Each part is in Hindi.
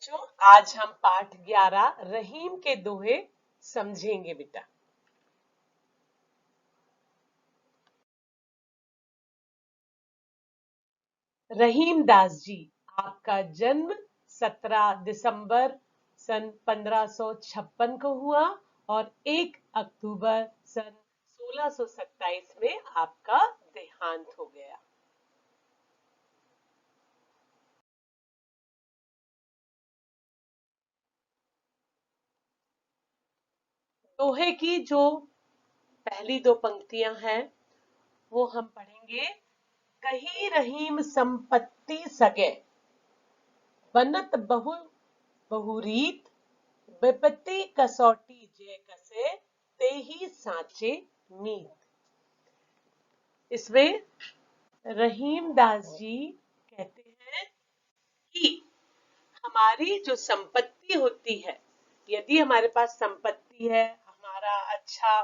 बच्चों, आज हम पाठ 11 रहीम के दोहे समझेंगे बेटा। रहीम दास जी, आपका जन्म 17 दिसंबर सन 1556 को हुआ और 1 अक्टूबर सन 1627 में आपका देहांत हो गया। दोहे की जो पहली दो पंक्तियां हैं वो हम पढ़ेंगे। कही रहीम संपत्ति सगे, बनत बहु बहुरीत, विपत्ति कसौटी जय कसे, तेहि साचे मीत। इसमें रहीम दास जी कहते हैं कि हमारी जो संपत्ति होती है, यदि हमारे पास संपत्ति है, हमारा अच्छा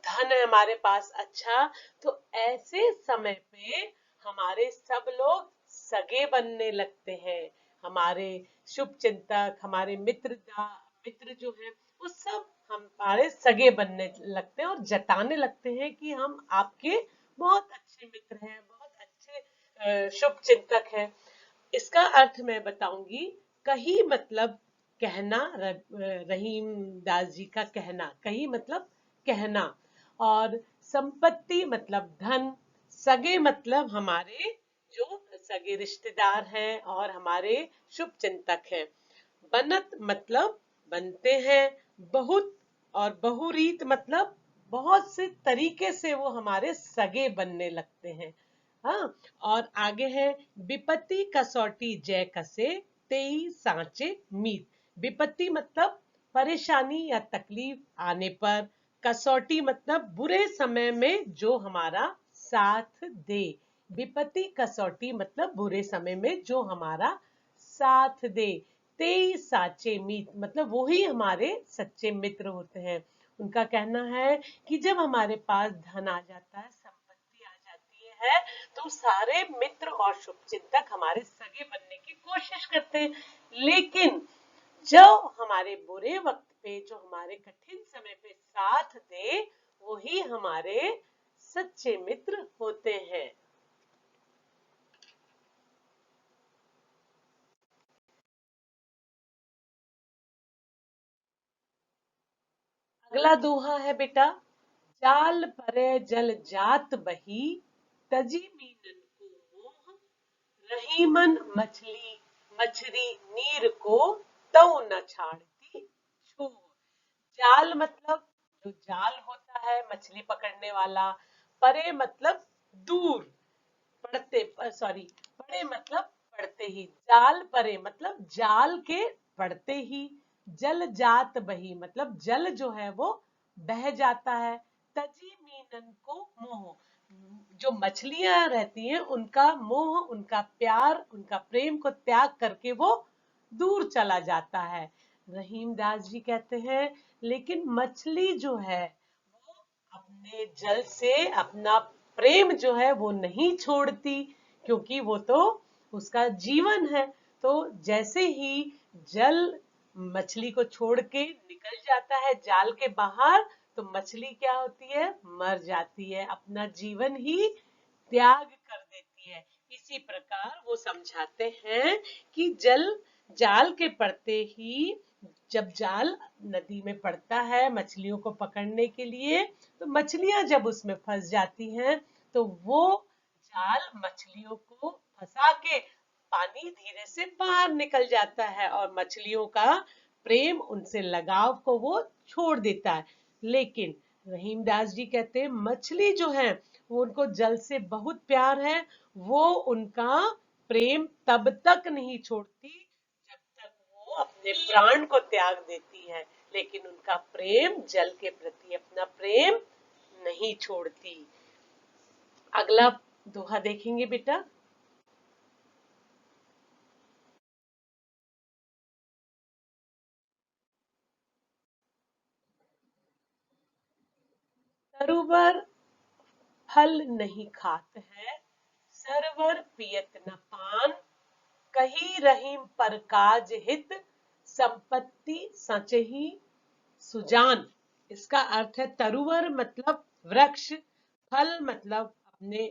धन है हमारे पास अच्छा, तो ऐसे समय पे हमारे सब लोग सगे बनने लगते हैं। हमारे शुभ चिंतक, हमारे मित्र जो है वो सब हमारे सगे बनने लगते हैं और जताने लगते हैं कि हम आपके बहुत अच्छे मित्र हैं, बहुत अच्छे शुभ चिंतक हैं। इसका अर्थ मैं बताऊंगी। कही मतलब कहना, रहीम दास जी का कहना, कही मतलब कहना, और संपत्ति मतलब धन, सगे मतलब हमारे जो सगे रिश्तेदार हैं और हमारे शुभ चिंतक हैं। बनत मतलब बनते हैं, बहुत, और बहुरीत मतलब बहुत से तरीके से वो हमारे सगे बनने लगते हैं। हाँ, और आगे है विपत्ति कसौटी जय कसे, तेई सांचे मीत। विपत्ति मतलब परेशानी या तकलीफ आने पर, कसौटी मतलब बुरे समय में जो हमारा साथ दे। विपत्ति कसौटी मतलब बुरे समय में जो हमारा साथ दे। तेई साचे मीत मतलब वो ही हमारे सच्चे मित्र होते हैं। उनका कहना है कि जब हमारे पास धन आ जाता है, संपत्ति आ जाती है, तो सारे मित्र और शुभचिंतक हमारे सगे बनने की कोशिश करते हैं। लेकिन जो हमारे बुरे वक्त पे, जो हमारे कठिन समय पे साथ दे, वही हमारे सच्चे मित्र होते हैं। अगला दोहा है बेटा। जाल परे जल जात बही, तजी मीनन को मोह, रहीमन मछली मछरी नीर को, तऊ न छाड़ती छूह। जाल मतलब जो जाल होता है मछली पकड़ने वाला, परे मतलब दूर, पड़ते, सॉरी, पड़े मतलब पड़ते ही, जाल परे मतलब जाल के पड़ते ही, जल जात बही मतलब जल जो है वो बह जाता है, तजी मीनन को मोह, जो मछलियां रहती हैं उनका मोह, उनका प्यार, उनका प्रेम को त्याग करके वो दूर चला जाता है। रहीम दास जी कहते हैं लेकिन मछली जो है वो अपने जल से अपना प्रेम जो है वो नहीं छोड़ती, क्योंकि वो तो उसका जीवन है। तो जैसे ही जल मछली को छोड़ के निकल जाता है जाल के बाहर, तो मछली क्या होती है, मर जाती है, अपना जीवन ही त्याग कर देती है। इसी प्रकार वो समझाते हैं कि जल जाल के पड़ते ही, जब जाल नदी में पड़ता है मछलियों को पकड़ने के लिए, तो मछलियां जब उसमें फंस जाती हैं, तो वो जाल मछलियों को फंसा के पानी धीरे से बाहर निकल जाता है और मछलियों का प्रेम, उनसे लगाव को वो छोड़ देता है। लेकिन रहीम दास जी कहते हैं मछली जो है वो, उनको जल से बहुत प्यार है, वो उनका प्रेम तब तक नहीं छोड़ती जब तक वो अपने प्राण को त्याग देती है, लेकिन उनका प्रेम, जल के प्रति अपना प्रेम नहीं छोड़ती। अगला दोहा देखेंगे बेटा। सरोवर फल नहीं खात है, सरवर पियत न पान, कही रहीम पर काज हित, संपत्ति सचही सुजान। इसका अर्थ है तरुवर मतलब वृक्ष, फल मतलब अपने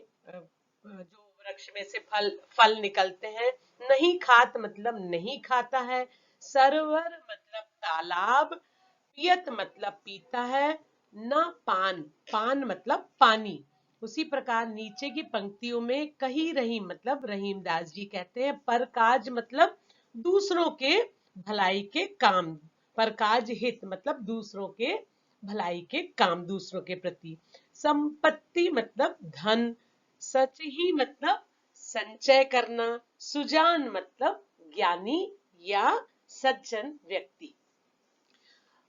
जो वृक्ष में से फल फल निकलते हैं, नहीं खात मतलब नहीं खाता है, सरोवर मतलब तालाब, पियत मतलब पीता है, न पान पान मतलब पानी। उसी प्रकार नीचे की पंक्तियों में कही रहीम मतलब रहीमदास जी कहते हैं पर काज मतलब दूसरों के भलाई के काम, पर काज हित मतलब दूसरों के भलाई के काम, दूसरों के प्रति। संपत्ति मतलब धन, सच ही मतलब संचय करना, सुजान मतलब ज्ञानी या सज्जन व्यक्ति।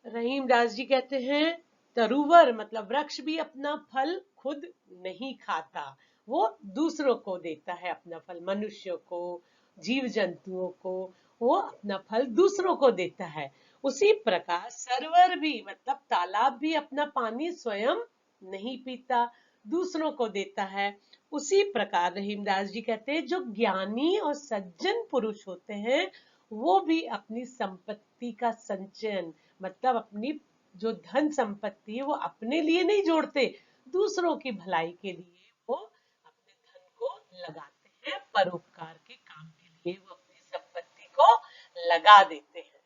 रहीम दास जी कहते हैं तरुवर मतलब वृक्ष भी अपना फल खुद नहीं खाता, वो दूसरों को देता है अपना फल, मनुष्यों को, जीव जंतुओं को, वो अपना फल दूसरों को देता है। उसी प्रकार सरोवर भी मतलब तालाब भी अपना पानी स्वयं नहीं पीता, दूसरों को देता है। उसी प्रकार रहीमदास जी कहते हैं जो ज्ञानी और सज्जन पुरुष होते हैं वो भी अपनी संपत्ति का संचयन मतलब अपनी जो धन संपत्ति है वो अपने लिए नहीं जोड़ते, दूसरों की भलाई के लिए वो अपने धन को लगाते हैं, परोपकार के काम के लिए वो अपनी संपत्ति को लगा देते हैं।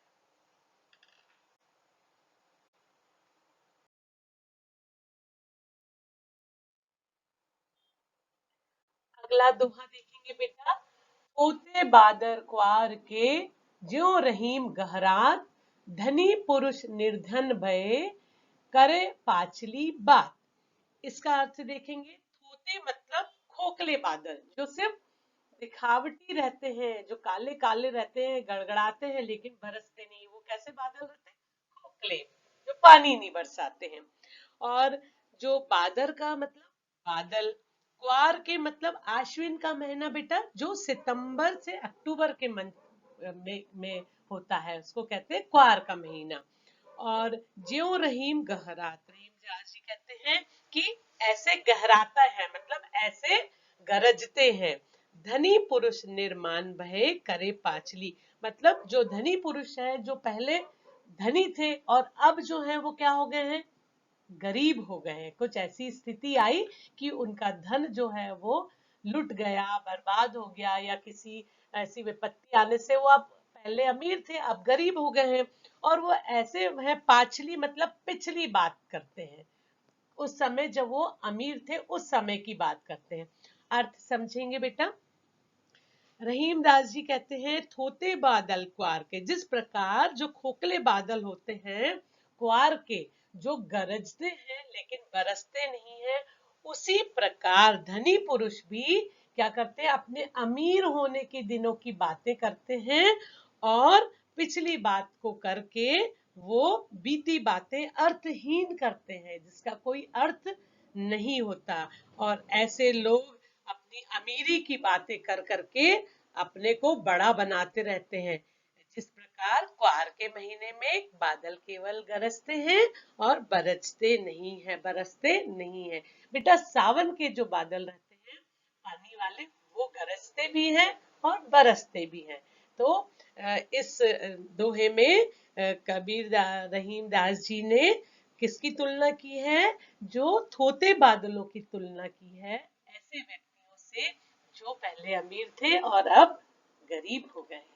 अगला दोहा देखेंगे बेटा। होते बादर क्वार के, ज्यों रहीम गहरात, धनी पुरुष निर्धन भये, करे पाचली बात। इसका अर्थ देखेंगे। थोते मतलब खोखले बादल जो सिर्फ दिखावटी रहते हैं, जो काले काले रहते हैं, गड़गड़ाते हैं लेकिन बरसते नहीं, वो कैसे बादल रहते हैं? खोखले, जो पानी नहीं बरसाते हैं। और जो बादर का मतलब बादल, क्वार के मतलब आश्विन का महीना बेटा, जो सितंबर से अक्टूबर के में होता है, उसको कहते हैं क्वार का महीना। और ज्यों रहीम गहरात, रहीम जाज जी कहते हैं कि ऐसे गहराता है मतलब ऐसे गरजते हैं। धनी पुरुष निर्माण भय करे पाचली, मतलब जो धनी पुरुष है, जो पहले धनी थे और अब जो है वो क्या हो गए हैं? गरीब हो गए हैं। कुछ ऐसी स्थिति आई कि उनका धन जो है वो लुट गया, बर्बाद हो गया, या किसी ऐसी विपत्ति आने से वो अब पहले अमीर थे अब गरीब हो गए हैं। और वो ऐसे है पाछली मतलब पिछली बात करते हैं, उस समय जब वो अमीर थे उस समय की बात करते हैं। अर्थ समझेंगे बेटा। रहीम दास जी कहते हैं थोते बादल क्वार के, जिस प्रकार जो खोखले बादल होते हैं क्वार के, जो गरजते हैं लेकिन बरसते नहीं है, उसी प्रकार धनी पुरुष भी क्या करते हैं? अपने अमीर होने के दिनों की बातें करते हैं और पिछली बात को करके वो बीती बातें अर्थहीन करते हैं, जिसका कोई अर्थ नहीं होता। और ऐसे लोग अपनी अमीरी की बातें कर करके अपने को बड़ा बनाते रहते हैं। जिस प्रकार क्वार के महीने में बादल केवल गरजते हैं और बरसते नहीं है। बेटा सावन के जो बादल रहते हैं पानी वाले, वो गरजते भी हैं और बरसते भी हैं। तो इस दोहे में रहीम दास जी ने किसकी तुलना की है? जो थोते बादलों की तुलना की है, ऐसे व्यक्तियों से जो पहले अमीर थे और अब गरीब हो गए हैं।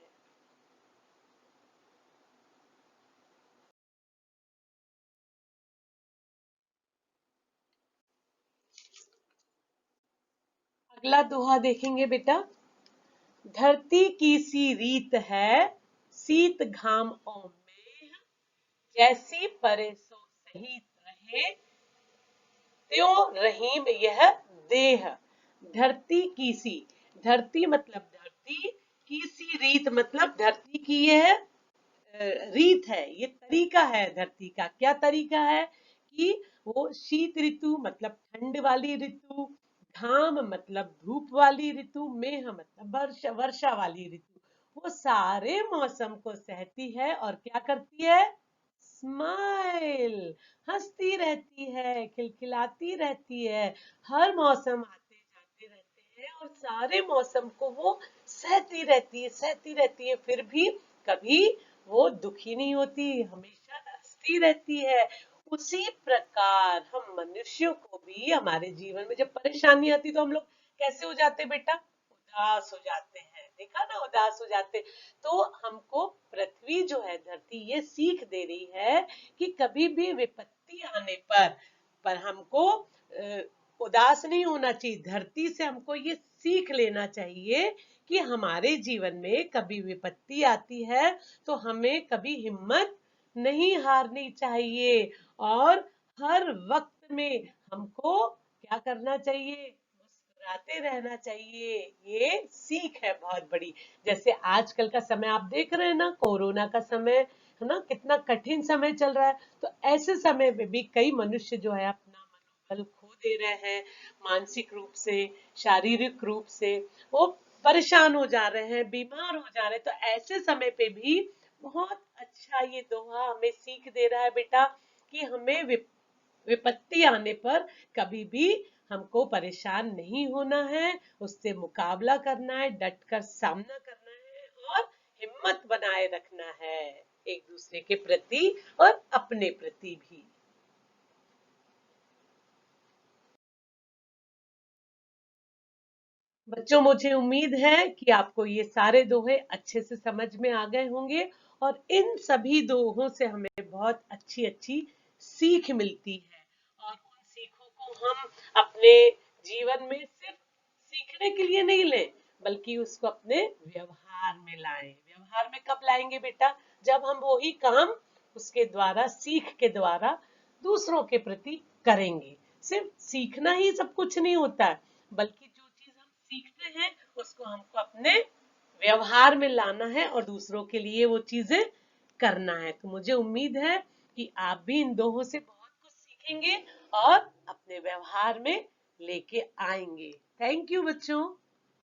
अगला दोहा देखेंगे बेटा। धरती की सी रीत है, शीत घाम और मेह, जैसी परे सो सही रहे, त्यों रहीम यह देह। धरती की सी, धरती मतलब धरती, की सी रीत मतलब धरती की यह रीत है, ये तरीका है धरती का। क्या तरीका है? कि वो शीत ऋतु मतलब ठंड वाली ऋतु, घाम मतलब धूप वाली ऋतु, मेह मतलब वर्षा वाली ऋतु, वो सारे मौसम को सहती है और क्या करती है? स्माइल, हंसती रहती है, खिलखिलाती रहती है। हर मौसम आते जाते रहते हैं और सारे मौसम को वो सहती रहती है, फिर भी कभी वो दुखी नहीं होती, हमेशा हंसती रहती है। उसी प्रकार हम मनुष्यों को भी हमारे जीवन में जब परेशानी आती तो हम लोग कैसे हो जाते बेटा? उदास हो जाते हैं। देखा ना, उदास हो जाते। तो हमको पृथ्वी जो है, धरती, ये सीख दे रही है कि कभी भी विपत्ति आने पर हमको उदास नहीं होना चाहिए। धरती से हमको ये सीख लेना चाहिए कि हमारे जीवन में कभी विपत्ति आती है तो हमें कभी हिम्मत नहीं हारनी चाहिए, और हर वक्त में हमको क्या करना चाहिए? मुस्कुराते रहना चाहिए। ये सीख है बहुत बड़ी। जैसे आजकल का समय आप देख रहे हैं ना, कोरोना का समय है ना, कितना कठिन समय चल रहा है। तो ऐसे समय में भी कई मनुष्य जो है अपना मनोबल खो दे रहे हैं, मानसिक रूप से, शारीरिक रूप से वो परेशान हो जा रहे हैं, बीमार हो जा रहे हैं। तो ऐसे समय पे भी बहुत अच्छा ये दोहा हमें सीख दे रहा है बेटा कि हमें विपत्ति आने पर कभी भी हमको परेशान नहीं होना है, उससे मुकाबला करना है, डट कर सामना करना है और हिम्मत बनाए रखना है, एक दूसरे के प्रति और अपने प्रति भी। बच्चों, मुझे उम्मीद है कि आपको ये सारे दोहे अच्छे से समझ में आ गए होंगे, और इन सभी दोहों से हमें बहुत अच्छी अच्छी सीख मिलती है, और उन सीखों को हम अपने जीवन में सिर्फ सीखने के लिए नहीं लें, बल्कि उसको अपने व्यवहार में लाएं। व्यवहार में कब लाएंगे बेटा? जब हम वही काम उसके द्वारा, सीख के द्वारा दूसरों के प्रति करेंगे। सिर्फ सीखना ही सब कुछ नहीं होता है, बल्कि जो चीज हम सीखते हैं उसको हमको अपने व्यवहार में लाना है और दूसरों के लिए वो चीजें करना है। तो मुझे उम्मीद है कि आप भी इन दोहों से बहुत कुछ सीखेंगे और अपने व्यवहार में लेके आएंगे। थैंक यू बच्चों।